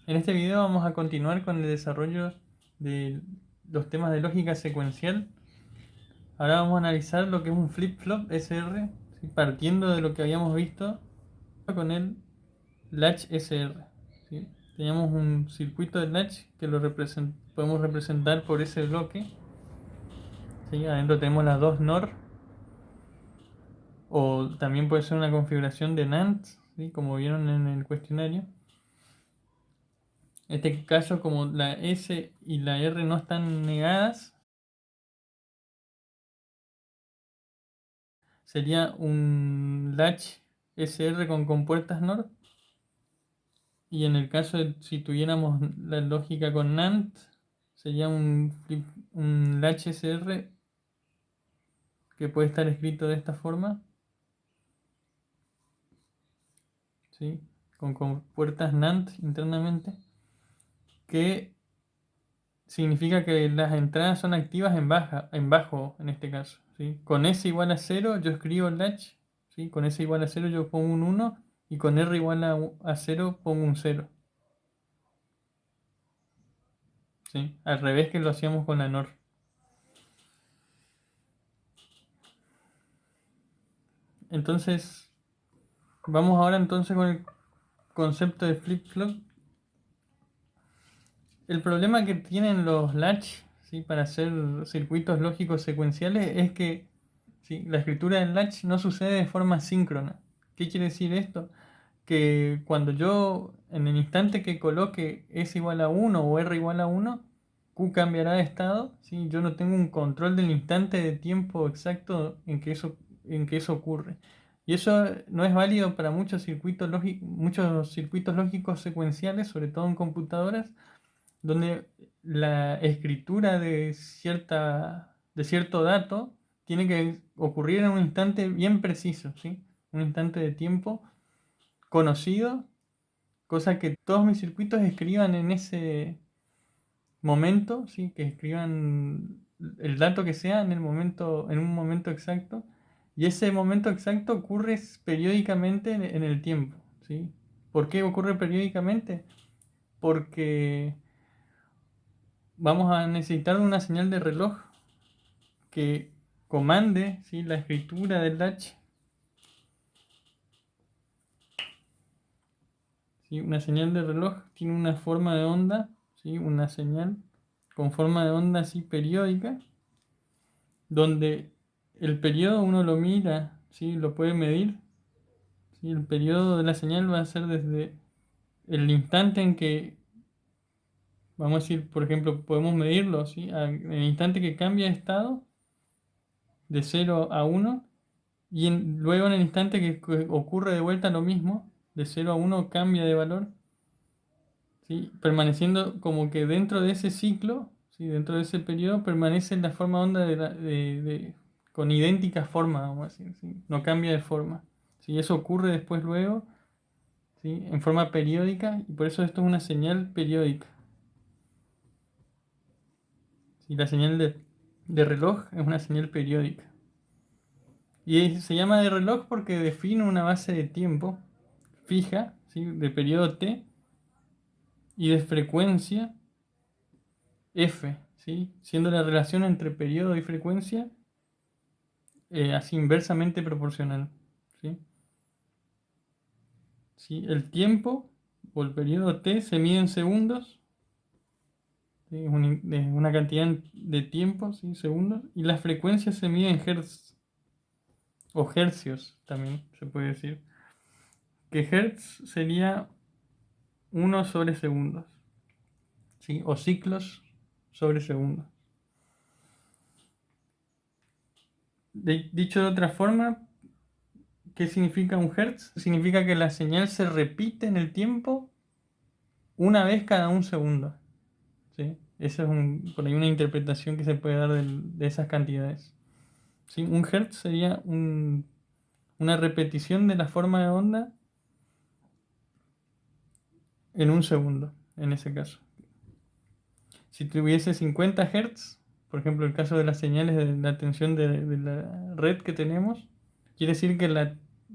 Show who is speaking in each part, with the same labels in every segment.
Speaker 1: En este video vamos a continuar con el desarrollo de los temas de lógica secuencial. Ahora vamos a analizar lo que es un flip-flop SR, ¿sí? Partiendo de lo que habíamos visto con el latch SR. ¿Sí? Teníamos un circuito de latch que lo podemos representar por ese bloque. ¿Sí? Adentro tenemos las dos NOR, o también puede ser una configuración de NAND, ¿sí? Como vieron en el cuestionario. En este caso, como la S y la R no están negadas, sería un latch SR con compuertas NOR. Y en el caso de si tuviéramos la lógica con NAND, sería un latch SR que puede estar escrito de esta forma, ¿sí? Con compuertas NAND internamente, que significa que las entradas son activas en bajo en este caso, ¿sí? Con S igual a 0 yo escribo latch, ¿sí? Con S igual a 0 yo pongo un 1 y con R igual a 0 pongo un 0, ¿sí? Al revés que lo hacíamos con la NOR. Entonces, vamos ahora entonces con el concepto de flip-flop. El problema que tienen los latch, ¿sí? Para hacer circuitos lógicos secuenciales es que, ¿sí? La escritura del latch no sucede de forma síncrona. ¿Qué quiere decir esto? Que cuando yo, en el instante que coloque S igual a 1 o R igual a 1, Q cambiará de estado, ¿sí? Yo no tengo un control del instante de tiempo exacto en que eso ocurre. Y eso no es válido para muchos circuitos lógicos secuenciales, sobre todo en computadoras, donde la escritura de cierto dato tiene que ocurrir en un instante bien preciso, ¿sí? Un instante de tiempo conocido, cosa que todos mis circuitos escriban en ese momento, ¿sí? Que escriban el dato que sea en un momento exacto, y ese momento exacto ocurre periódicamente en el tiempo, ¿sí? ¿Por qué ocurre periódicamente? Porque vamos a necesitar una señal de reloj que comande, ¿sí? La escritura del latch, ¿sí? Una señal de reloj tiene una forma de onda, ¿sí? Una señal con forma de onda así periódica, donde el periodo uno lo mira, ¿sí? Lo puede medir, ¿sí? El periodo de la señal va a ser desde el instante en que, vamos a decir, por ejemplo, podemos medirlo, ¿sí? En el instante que cambia de estado, de 0 a 1, y luego en el instante que ocurre de vuelta lo mismo, de 0 a 1 cambia de valor, ¿sí? Permaneciendo como que dentro de ese ciclo, ¿sí? Dentro de ese periodo, permanece en la forma onda con idéntica forma, vamos a decir, ¿sí? No cambia de forma. ¿Sí? Eso ocurre después luego, ¿sí? En forma periódica, y por eso esto es una señal periódica. ¿Sí? La señal de reloj es una señal periódica. Y se llama de reloj porque define una base de tiempo fija, ¿sí? De periodo t y de frecuencia f, ¿sí? Siendo la relación entre periodo y frecuencia así inversamente proporcional, ¿sí? ¿Sí? El tiempo o el periodo t se mide en segundos, ¿sí? Es una cantidad de tiempo, ¿sí? Segundos, y la frecuencia se mide en hertz o hercios, también se puede decir, que hertz sería 1/segundos, ¿sí? O ciclos sobre segundos. Dicho de otra forma, ¿qué significa un hertz? Significa que la señal se repite en el tiempo una vez cada un segundo, ¿sí? Esa es por ahí una interpretación que se puede dar de esas cantidades, ¿sí? Un hertz sería una repetición de la forma de onda en un segundo, en ese caso. Si tuviese 50 hertz, por ejemplo, el caso de las señales de la tensión de la red que tenemos, quiere decir que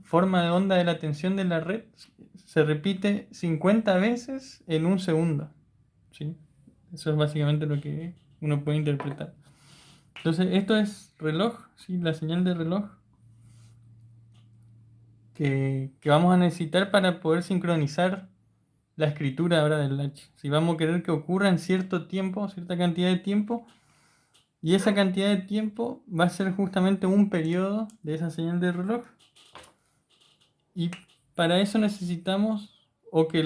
Speaker 1: forma de onda de la tensión de la red se repite 50 veces en un segundo. ¿Sí? Eso es básicamente lo que uno puede interpretar. Entonces, esto es reloj, ¿sí? La señal de reloj que vamos a necesitar para poder sincronizar la escritura ahora del latch. Si vamos a querer que ocurra en cierto tiempo, cierta cantidad de tiempo, y esa cantidad de tiempo va a ser justamente un periodo de esa señal de reloj. Y para eso necesitamos o que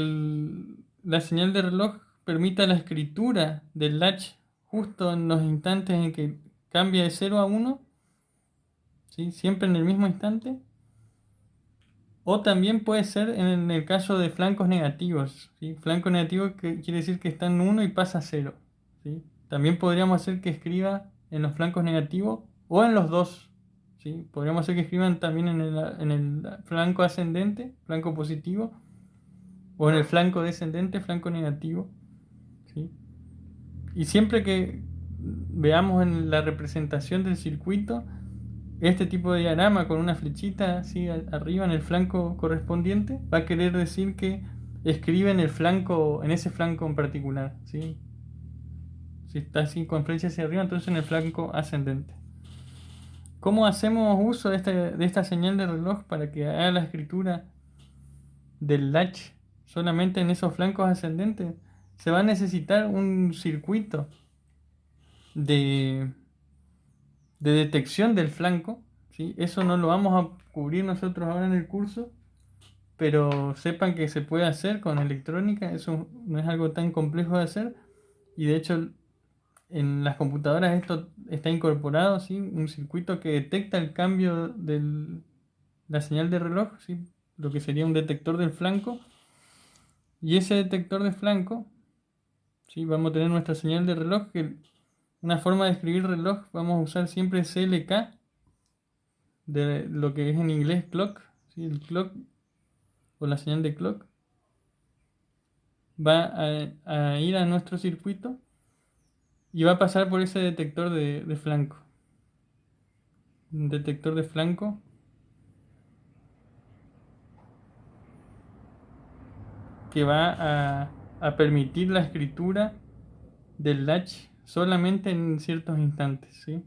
Speaker 1: la señal de reloj permita la escritura del latch justo en los instantes en que cambia de 0 a 1, ¿sí? Siempre en el mismo instante. O también puede ser en el caso de flancos negativos, ¿sí? Flanco negativo que quiere decir que está en 1 y pasa a 0, ¿sí? También podríamos hacer que escriba en los flancos negativos o en los dos, ¿sí? Podríamos hacer que escriban también en el flanco ascendente, flanco positivo, o en el flanco descendente, flanco negativo, ¿sí? Y siempre que veamos en la representación del circuito este tipo de diagrama con una flechita así arriba en el flanco correspondiente, va a querer decir que escribe en el flanco, en ese flanco en particular, ¿sí? Si está así con flecha hacia arriba, entonces en el flanco ascendente. ¿Cómo hacemos uso de esta señal de reloj para que haga la escritura del latch solamente en esos flancos ascendentes? Se va a necesitar un circuito de, de detección del flanco, ¿sí? Eso no lo vamos a cubrir nosotros ahora en el curso, pero sepan que se puede hacer con electrónica, eso no es algo tan complejo de hacer, y de hecho en las computadoras esto está incorporado, ¿sí? Un circuito que detecta el cambio de la señal de reloj, ¿sí? Lo que sería un detector del flanco, y ese detector de flanco, ¿sí? Vamos a tener nuestra señal de reloj, que una forma de escribir reloj vamos a usar siempre CLK, de lo que es en inglés clock, ¿sí? El clock o la señal de clock va a ir a nuestro circuito y va a pasar por ese detector de flanco. Un detector de flanco que va a permitir la escritura del latch solamente en ciertos instantes, ¿sí?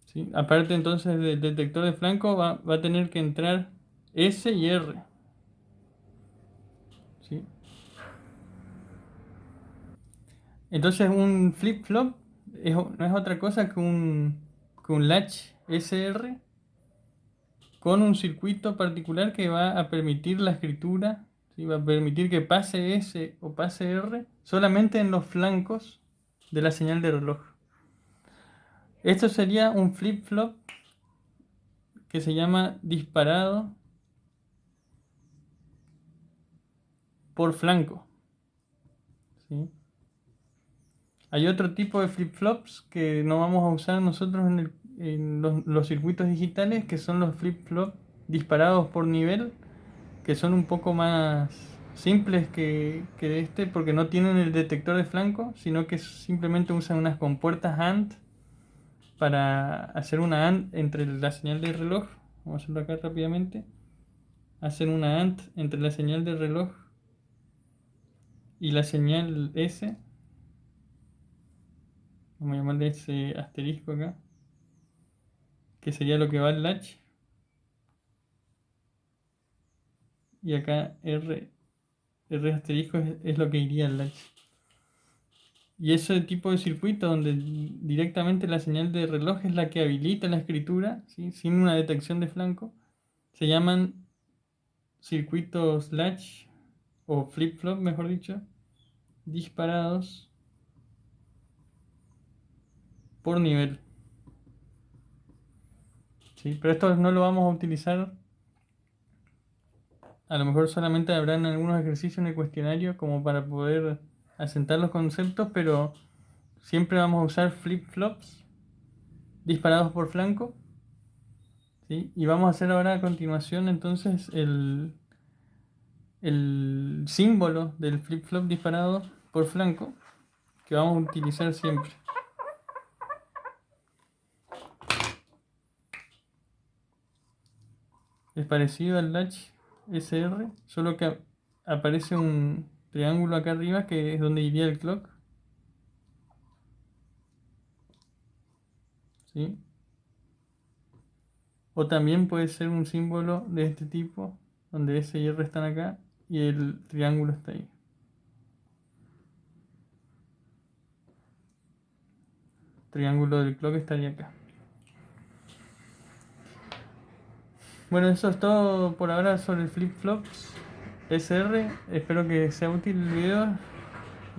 Speaker 1: ¿Sí? Aparte entonces del detector de flanco va a tener que entrar S y R, ¿sí? Entonces un flip-flop no es otra cosa que un latch SR con un circuito particular que va a permitir la escritura, ¿sí? Va a permitir que pase S o pase R solamente en los flancos de la señal de reloj. Esto sería un flip-flop que se llama disparado por flanco, ¿sí? Hay otro tipo de flip-flops que no vamos a usar nosotros en los circuitos digitales, que son los flip-flops disparados por nivel, que son un poco más simples que este, porque no tienen el detector de flanco, sino que simplemente usan unas compuertas AND para hacer una AND entre la señal de reloj. Vamos a hacerlo acá rápidamente. Hacen una AND entre la señal de reloj y la señal S. Vamos a llamarle ese asterisco acá, que sería lo que va al latch. Y acá R asterisco es lo que iría al latch. Y ese tipo de circuito donde directamente la señal de reloj es la que habilita la escritura, ¿sí? Sin una detección de flanco, se llaman circuitos latch o flip-flop, mejor dicho, disparados por nivel, ¿sí? Pero esto no lo vamos a utilizar, a lo mejor solamente habrán algunos ejercicios en el cuestionario como para poder asentar los conceptos, pero siempre vamos a usar flip-flops disparados por flanco, ¿sí? Y vamos a hacer ahora a continuación entonces el símbolo del flip-flop disparado por flanco que vamos a utilizar siempre. es parecido al latch SR, solo que aparece un triángulo acá arriba que es donde iría el clock. ¿Sí? O también puede ser un símbolo de este tipo, donde S y R están acá y el triángulo está ahí. El triángulo del clock estaría acá. Bueno, eso es todo por ahora sobre el flip-flops SR. Espero que sea útil el video.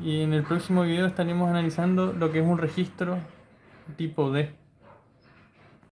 Speaker 1: Y en el próximo video estaremos analizando lo que es un registro tipo D.